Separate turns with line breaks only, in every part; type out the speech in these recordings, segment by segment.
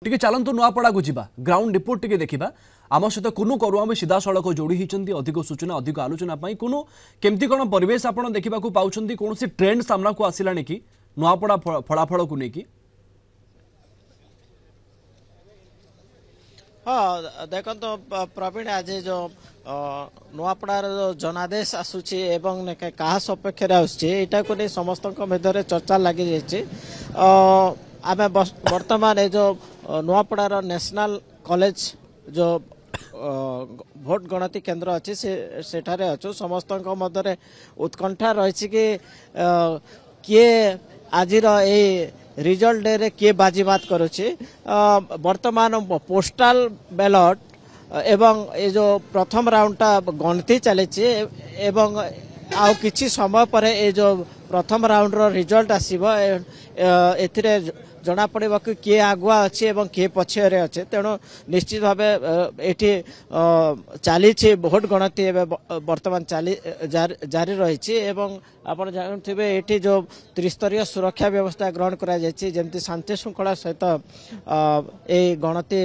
टिके चलतु नुआपड़ा को जीवा ग्राउंड रिपोर्ट टिके देखा आम सहित कुनु करुआ भी सीधा सड़क जोड़ी होती अधिक सूचना अधिक आलोचना कुनु केमती कौन परिवेश आपड़ देखा पाँच कौन ट्रेंड सामना को आसला कि नुआपड़ा फलाफल को लेकिन
हाँ देखो तो प्रवीण आज जो नुआपड़ार जो जनादेश आसूची एवं क्या सपेक्ष आटा को नहीं समस्त मध्य चर्चा लगी जाइए आम बर्तमान ये जो नुआपड़ार नेशनल कॉलेज जो भोट गणति केन्द्र अच्छी सेठारे अच्छु समस्त मध्य उत्कंठा रही कि किए आज रिजल्ट डे रे किए बाजीमात करुछि वर्तमान पोस्टाल बैलट एवं ये जो प्रथम राउंडटा गणति चली एवं आउ किछि समय पर ये जो प्रथम राउंड रो रिजल्ट आसीबो एथिरे जना पड़ेगा कि किए आगुआ अच्छी एवं किए पछे अच्छे तेणु निश्चित भाव ये चली भोट गणति बर्तमान जारी रही आप जानते ये जो त्रिस्तरीय सुरक्षा व्यवस्था ग्रहण कर शांति श्रृंखला सहित ये गणति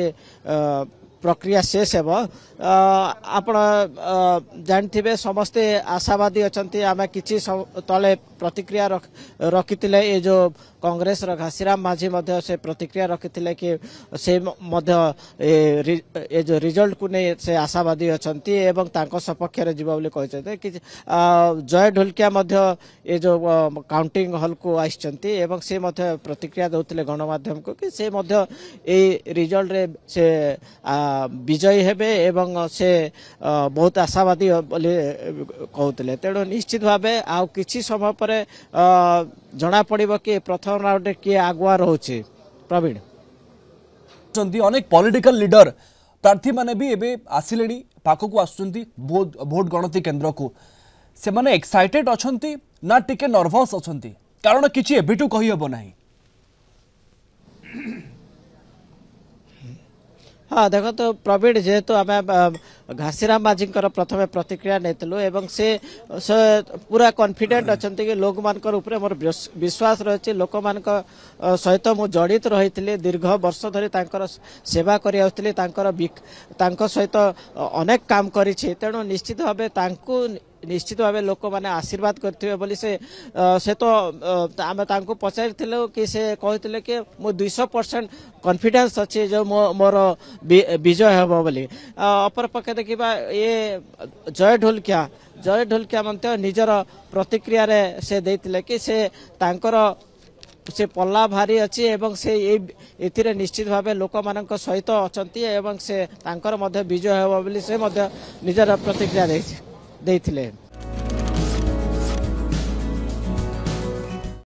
प्रक्रिया शेष है आप जानते समस्ते आशावादी अच्छा आम कि तले प्रतिक्रिया रखी ये जो कांग्रेस घासीराम माझी से प्रतिक्रिया रखी कि से ये जो रिजल्ट को नहीं से आशावादी अच्छा सपक्ष जीव बोली कि जय ढोलकिया ये जो काउंटिंग हॉल को आसचंती से प्रतिक्रिया दौले गणमाध्यम को कि से रिजल्ट रे से विजयी हेबे एवं से बहुत आशावादी बोली कहते तेणु निश्चित भाव आउ किछि समय पर जना पड़िबो कि प्रथम राउंड रे किए आगुआ रोचे प्रवीण
अनेक पॉलिटिकल लीडर प्रार्थी माने भी एबे आसिलेनी पाखो को आसुचंती भोट गणति केंद्र को से माने एक्साइटेड अछंती ना टिके नर्वस अछंती कारण किछि एबिटु कहि हबो नाही।
हाँ देखो तो प्रवीण जेहेतु आम घासीराम माझी प्रथम प्रतिक्रिया नेतलु एवं से पूरा कॉन्फिडेंट अच्छा कि लोक मानकर ऊपर मोर विश्वास रही लोक मान सहित मु जड़ित रही दीर्घ वर्ष धरी सेवा कर सहित अनेक काम करी तेणु निश्चित भाव निश्चित भाव लोक मैंने आशीर्वाद करते बोली से तो आम पचारि कि से कहते कि मो 200% कॉन्फिडेंस अच्छे जो मोर विजय हे बोली अपर पक्षे देखा ये जय ढोलकिया मध्य निजर प्रतिक्रिया रे से देथिले कि से तांकर से पल्ला भारी अच्छी एवं से ये निश्चित भाव लोक मान सहित अच्छा एवं से तांकर विजय हे बोली से निजर प्रतिक्रिया देथिले।